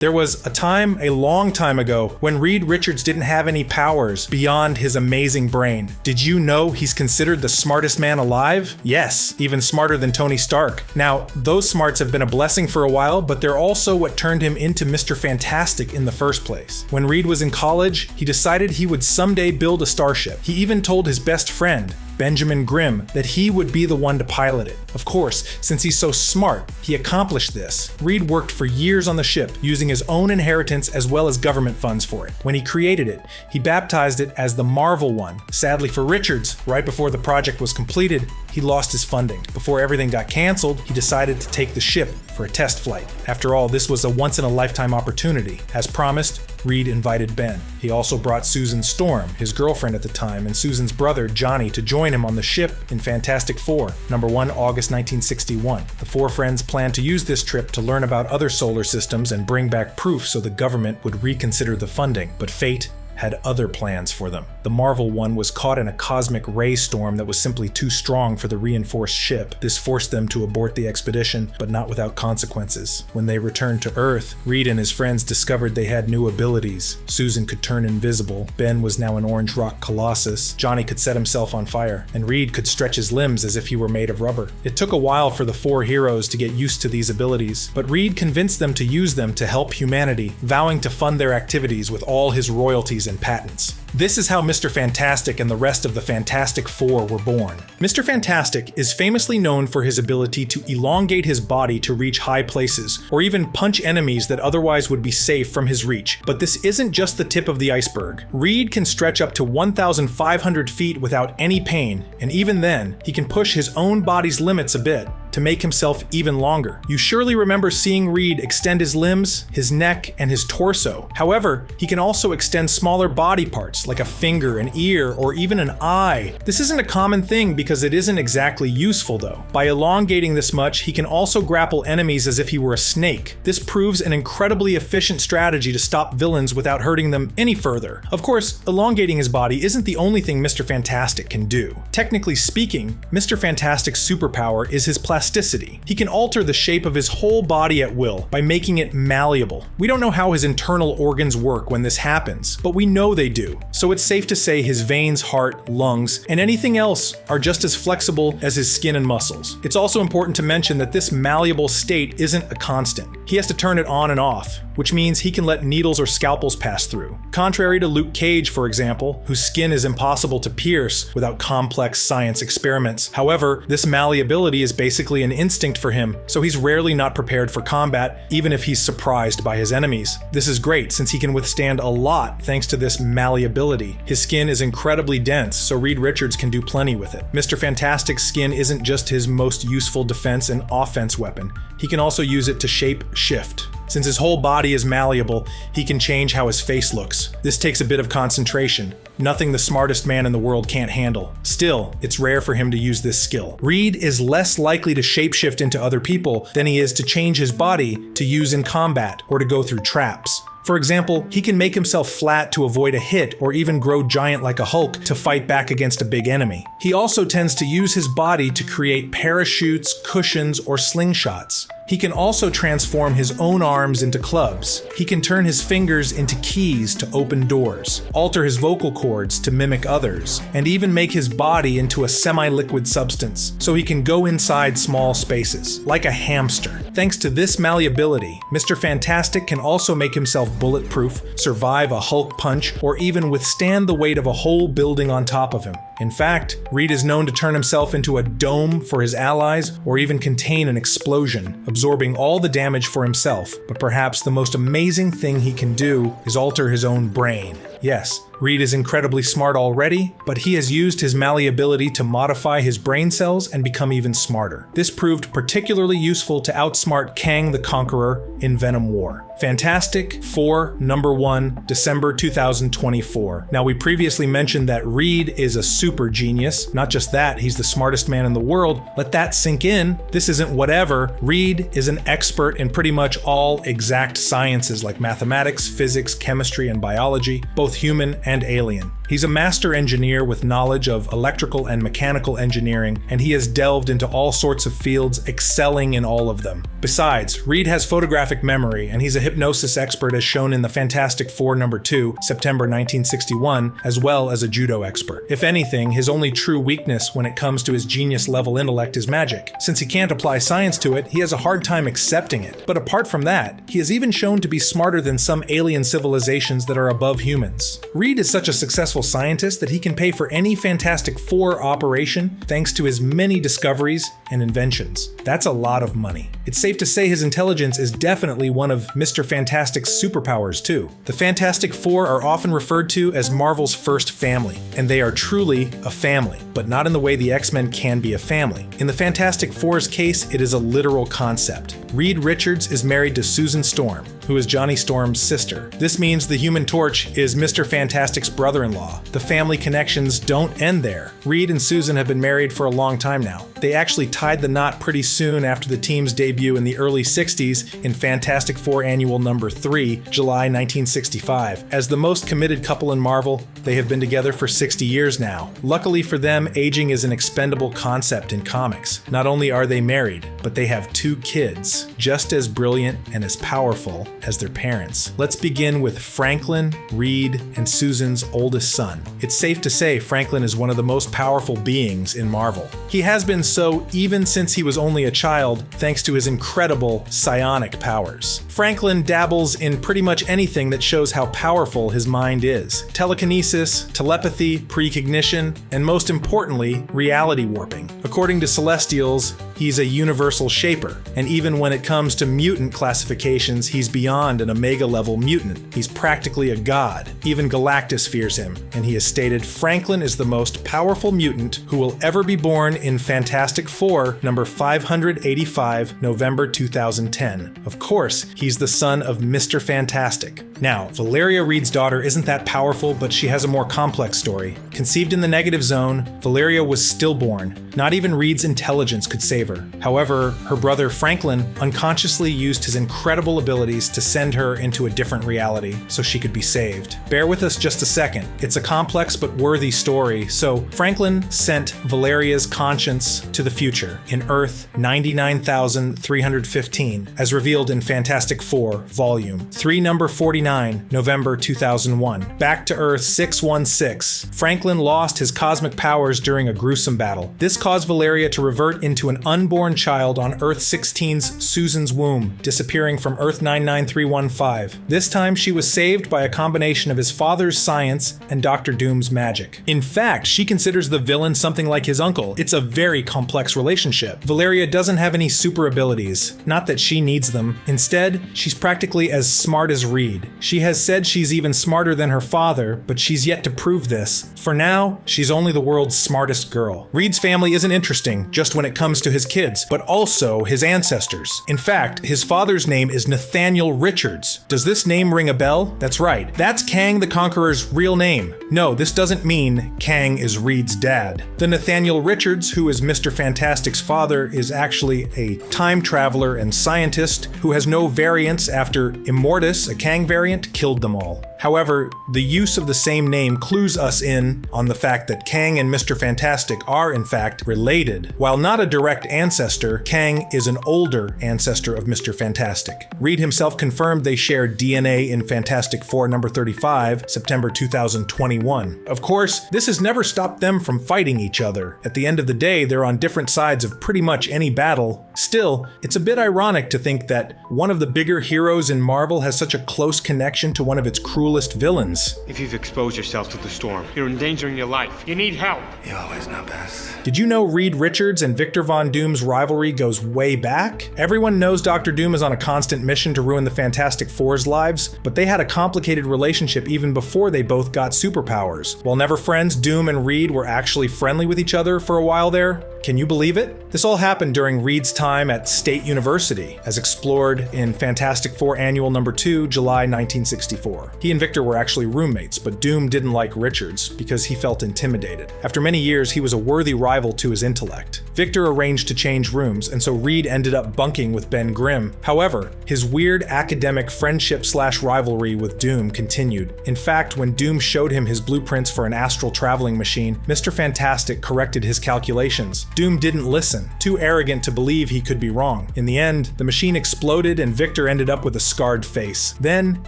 There was a time, a long time ago, when Reed Richards didn't have any powers beyond his amazing brain. Did you know he's considered the smartest man alive? Yes, even smarter than Tony Stark. Now, those smarts have been a blessing for a while, but they're also what turned him into Mr. Fantastic in the first place. When Reed was in college, he decided he would someday build a starship. He even told his best friend, Benjamin Grimm, that he would be the one to pilot it. Of course, since he's so smart, he accomplished this. Reed worked for years on the ship, using his own inheritance as well as government funds for it. When he created it, he baptized it as the Marvel One. Sadly for Richards, right before the project was completed, he lost his funding. Before everything got canceled, he decided to take the ship for a test flight. After all, this was a once-in-a-lifetime opportunity. As promised, Reed invited Ben. He also brought Susan Storm, his girlfriend at the time, and Susan's brother, Johnny, to join him on the ship in Fantastic Four, #1, August 1961. The four friends planned to use this trip to learn about other solar systems and bring back proof so the government would reconsider the funding, but fate had other plans for them. The Marvel One was caught in a cosmic ray storm that was simply too strong for the reinforced ship. This forced them to abort the expedition, but not without consequences. When they returned to Earth, Reed and his friends discovered they had new abilities. Susan could turn invisible, Ben was now an orange rock colossus, Johnny could set himself on fire, and Reed could stretch his limbs as if he were made of rubber. It took a while for the four heroes to get used to these abilities, but Reed convinced them to use them to help humanity, vowing to fund their activities with all his royalties and patents. This is how Mr. Fantastic and the rest of the Fantastic Four were born. Mr. Fantastic is famously known for his ability to elongate his body to reach high places, or even punch enemies that otherwise would be safe from his reach. But this isn't just the tip of the iceberg. Reed can stretch up to 1,500 feet without any pain, and even then, he can push his own body's limits a bit to make himself even longer. You surely remember seeing Reed extend his limbs, his neck, and his torso. However, he can also extend smaller body parts like a finger, an ear, or even an eye. This isn't a common thing because it isn't exactly useful though. By elongating this much, he can also grapple enemies as if he were a snake. This proves an incredibly efficient strategy to stop villains without hurting them any further. Of course, elongating his body isn't the only thing Mr. Fantastic can do. Technically speaking, Mr. Fantastic's superpower is his plasticity. He can alter the shape of his whole body at will by making it malleable. We don't know how his internal organs work when this happens, but we know they do. So it's safe to say his veins, heart, lungs, and anything else are just as flexible as his skin and muscles. It's also important to mention that this malleable state isn't a constant. He has to turn it on and off, which means he can let needles or scalpels pass through. Contrary to Luke Cage, for example, whose skin is impossible to pierce without complex science experiments. However, this malleability is basically an instinct for him, so he's rarely not prepared for combat, even if he's surprised by his enemies. This is great since he can withstand a lot thanks to this malleability. His skin is incredibly dense, so Reed Richards can do plenty with it. Mr. Fantastic's skin isn't just his most useful defense and offense weapon. He can also use it to shape shift. Since his whole body is malleable, he can change how his face looks. This takes a bit of concentration, nothing the smartest man in the world can't handle. Still, it's rare for him to use this skill. Reed is less likely to shapeshift into other people than he is to change his body to use in combat or to go through traps. For example, he can make himself flat to avoid a hit or even grow giant like a Hulk to fight back against a big enemy. He also tends to use his body to create parachutes, cushions, or slingshots. He can also transform his own arms into clubs. He can turn his fingers into keys to open doors, alter his vocal cords to mimic others, and even make his body into a semi-liquid substance so he can go inside small spaces, like a hamster. Thanks to this malleability, Mr. Fantastic can also make himself bulletproof, survive a Hulk punch, or even withstand the weight of a whole building on top of him. In fact, Reed is known to turn himself into a dome for his allies or even contain an explosion, absorbing all the damage for himself. But perhaps the most amazing thing he can do is alter his own brain. Yes, Reed is incredibly smart already, but he has used his malleability to modify his brain cells and become even smarter. This proved particularly useful to outsmart Kang the Conqueror in Venom War. Fantastic Four #1, December 2024. Now, we previously mentioned that Reed is a super genius. Not just that, he's the smartest man in the world. Let that sink in. This isn't whatever. Reed is an expert in pretty much all exact sciences like mathematics, physics, chemistry, and biology, both human and alien. He's a master engineer with knowledge of electrical and mechanical engineering, and he has delved into all sorts of fields, excelling in all of them. Besides, Reed has photographic memory, and he's a hypnosis expert as shown in the Fantastic Four #2, September 1961, as well as a judo expert. If anything, his only true weakness when it comes to his genius-level intellect is magic. Since he can't apply science to it, he has a hard time accepting it. But apart from that, he is even shown to be smarter than some alien civilizations that are above humans. Reed is such a successful scientist that he can pay for any Fantastic Four operation thanks to his many discoveries and inventions. That's a lot of money. It's safe to say his intelligence is definitely one of Mr. Fantastic's superpowers too. The Fantastic Four are often referred to as Marvel's first family, and they are truly a family, but not in the way the X-Men can be a family. In the Fantastic Four's case, it is a literal concept. Reed Richards is married to Susan Storm, who is Johnny Storm's sister. This means the Human Torch is Mr. Fantastic's brother-in-law. The family connections don't end there. Reed and Susan have been married for a long time now. They actually tied the knot pretty soon after the team's debut in the early 60s in Fantastic Four Annual #3, July 1965. As the most committed couple in Marvel, they have been together for 60 years now. Luckily for them, aging is an expendable concept in comics. Not only are they married, but they have 2 kids, just as brilliant and as powerful as their parents. Let's begin with Franklin, Reed, and Susan's oldest son. It's safe to say Franklin is one of the most powerful beings in Marvel. He has been so even since he was only a child, thanks to his incredible psionic powers. Franklin dabbles in pretty much anything that shows how powerful his mind is. Telekinesis, telepathy, precognition, and most importantly, reality warping. According to Celestials, he's a universal shaper, and even when it comes to mutant classifications, he's beyond an Omega-level mutant. He's practically a god. Even Galactus fears him, and he has stated Franklin is the most powerful mutant who will ever be born in Fantastic Four number 585, November 2010. Of course, he's the son of Mr. Fantastic. Now, Valeria Reed's daughter isn't that powerful, but she has a more complex story. Conceived in the negative zone, Valeria was stillborn. Not even Reed's intelligence could save her. However, her brother Franklin unconsciously used his incredible abilities to send her into a different reality so she could be saved. Bear with us just a second. It's a complex but worthy story. So Franklin sent Valeria's conscience to the future in Earth 99,315, as revealed in Fantastic Four, Volume 3, number 49, November 2001. Back to Earth 616. Franklin lost his cosmic powers during a gruesome battle. This caused Valeria to revert into an unborn child on Earth 16's Susan's womb, disappearing from Earth 99315. This time she was saved by a combination of his father's science and Dr. Doom's magic. In fact, she considers the villain something like his uncle. It's a very complex relationship. Valeria doesn't have any super abilities, not that she needs them. Instead, she's practically as smart as Reed. She has said she's even smarter than her father, but she's yet to prove this. For now, she's only the world's smartest girl. Reed's family isn't interesting just when it comes to his kids, but also his ancestors. In fact, his father's name is Nathaniel Richards. Does this name ring a bell? That's right. That's Kang the Conqueror's real name. No, this doesn't mean Kang is Reed's dad. The Nathaniel Richards, who is Mr. Fantastic's father, is actually a time traveler and scientist who has no variants after Immortus, a Kang variant, killed them all. However, the use of the same name clues us in on the fact that Kang and Mr. Fantastic are in fact related. While not a direct ancestor, Kang is an older ancestor of Mr. Fantastic. Reed himself confirmed they shared DNA in Fantastic Four number 35, September 2021. Of course, this has never stopped them from fighting each other. At the end of the day, they're on different sides of pretty much any battle. Still, it's a bit ironic to think that one of the bigger heroes in Marvel has such a close connection to one of its cruelest villains. If you've exposed yourself to the storm, you're endangering your life. You need help. You always know best. Did you know Reed Richards and Victor Von Doom's rivalry goes way back? Everyone knows Dr. Doom is on a constant mission to ruin the Fantastic Four's lives, but they had a complicated relationship even before they both got superpowers. While never friends, Doom and Reed were actually friendly with each other for a while there. Can you believe it? This all happened during Reed's time at State University, as explored in Fantastic Four Annual number 2, July 1964. He and Victor were actually roommates, but Doom didn't like Richards because he felt intimidated. After many years, he was a worthy rival to his intellect. Victor arranged to change rooms, and so Reed ended up bunking with Ben Grimm. However, his weird academic friendship/rivalry with Doom continued. In fact, when Doom showed him his blueprints for an astral traveling machine, Mr. Fantastic corrected his calculations. Doom didn't listen, too arrogant to believe he could be wrong. In the end, the machine exploded and Victor ended up with a scarred face. Then,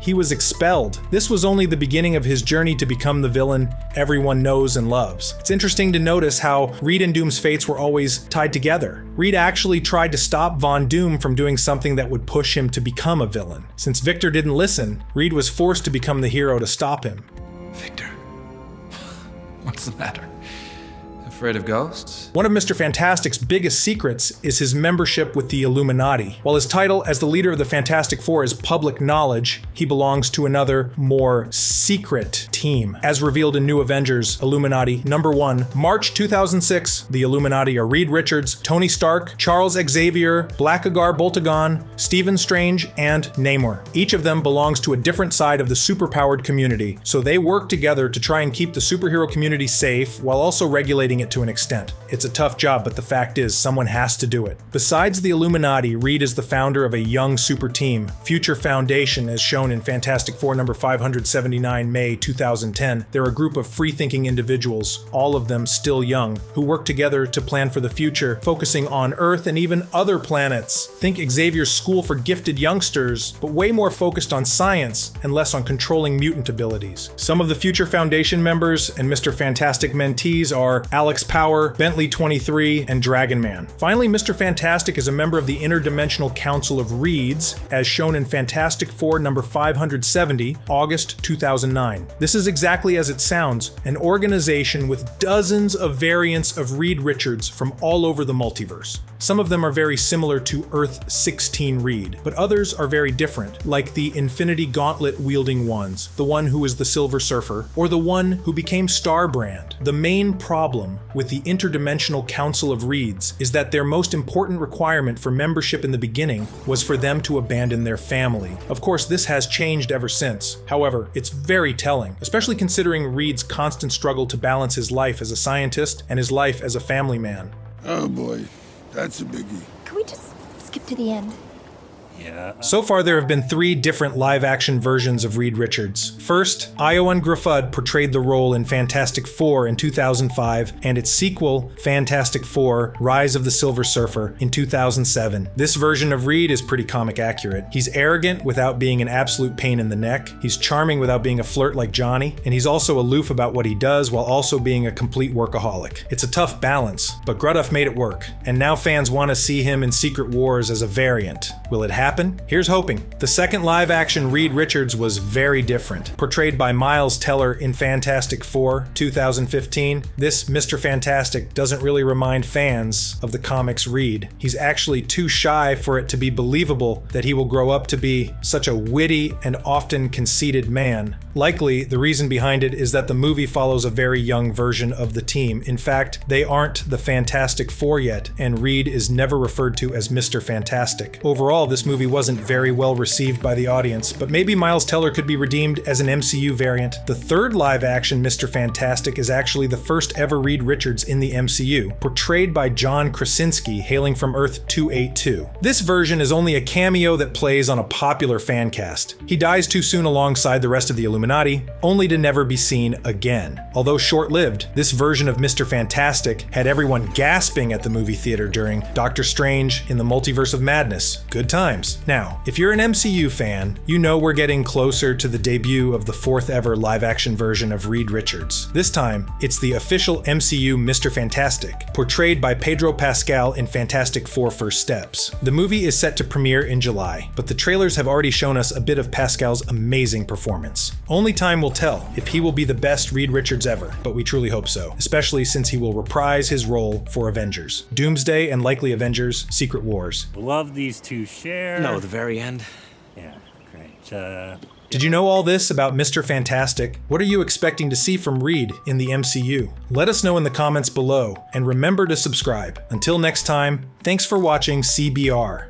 he was expelled. This was only the beginning of his journey to become the villain everyone knows and loves. It's interesting to notice how Reed and Doom's fates were always tied together. Reed actually tried to stop Von Doom from doing something that would push him to become a villain. Since Victor didn't listen, Reed was forced to become the hero to stop him. Victor, what's the matter? Afraid of ghosts? One of Mr. Fantastic's biggest secrets is his membership with the Illuminati. While his title as the leader of the Fantastic Four is public knowledge, he belongs to another, more secret team. As revealed in New Avengers Illuminati #1, March 2006, the Illuminati are Reed Richards, Tony Stark, Charles Xavier, Blackagar Boltagon, Stephen Strange, and Namor. Each of them belongs to a different side of the superpowered community, so they work together to try and keep the superhero community safe while also regulating it to an extent. It's a tough job, but the fact is, someone has to do it. Besides the Illuminati, Reed is the founder of a young super team, Future Foundation, as shown in Fantastic Four number 579, May 2010. They're a group of free-thinking individuals, all of them still young, who work together to plan for the future, focusing on Earth and even other planets. Think Xavier's School for Gifted Youngsters, but way more focused on science and less on controlling mutant abilities. Some of the Future Foundation members and Mr. Fantastic mentees are Alex Power, Bentley 23, and Dragon Man. Finally, Mr. Fantastic is a member of the Interdimensional Council of Reeds, as shown in Fantastic Four number 570, August 2009. This is exactly as it sounds, an organization with dozens of variants of Reed Richards from all over the multiverse. Some of them are very similar to Earth 16 Reed, but others are very different, like the Infinity Gauntlet wielding ones, the one who is the Silver Surfer, or the one who became Starbrand. The main problem with the Interdimensional Council of Reeds is that their most important requirement for membership in the beginning was for them to abandon their family. Of course, this has changed ever since. However, it's very telling, especially considering Reed's constant struggle to balance his life as a scientist and his life as a family man. Oh boy, that's a biggie. Can we just skip to the end? So far, there have been 3 different live-action versions of Reed Richards. First, Iowan Gruffudd portrayed the role in Fantastic Four in 2005, and its sequel, Fantastic Four: Rise of the Silver Surfer, in 2007. This version of Reed is pretty comic accurate. He's arrogant without being an absolute pain in the neck, he's charming without being a flirt like Johnny, and he's also aloof about what he does while also being a complete workaholic. It's a tough balance, but Gruffudd made it work, and now fans want to see him in Secret Wars as a variant. Will it happen? Here's hoping. The second live-action Reed Richards was very different. Portrayed by Miles Teller in Fantastic Four, 2015, this Mr. Fantastic doesn't really remind fans of the comics Reed. He's actually too shy for it to be believable that he will grow up to be such a witty and often conceited man. Likely, the reason behind it is that the movie follows a very young version of the team. In fact, they aren't the Fantastic Four yet, and Reed is never referred to as Mr. Fantastic. Overall, this movie wasn't very well received by the audience, but maybe Miles Teller could be redeemed as an MCU variant. The third live-action Mr. Fantastic is actually the first ever Reed Richards in the MCU, portrayed by John Krasinski, hailing from Earth 282. This version is only a cameo that plays on a popular fan cast. He dies too soon alongside the rest of the Illuminati, only to never be seen again. Although short-lived, this version of Mr. Fantastic had everyone gasping at the movie theater during Doctor Strange in the Multiverse of Madness. Good times. Now, if you're an MCU fan, you know we're getting closer to the debut of the 4th ever live-action version of Reed Richards. This time, it's the official MCU Mr. Fantastic, portrayed by Pedro Pascal in Fantastic Four: First Steps. The movie is set to premiere in July, but the trailers have already shown us a bit of Pascal's amazing performance. Only time will tell if he will be the best Reed Richards ever, but we truly hope so, especially since he will reprise his role for Avengers: Doomsday and likely Avengers: Secret Wars. Love these two share. No, the very end. Yeah, great. Did you know all this about Mr. Fantastic? What are you expecting to see from Reed in the MCU? Let us know in the comments below, and remember to subscribe. Until next time, thanks for watching CBR.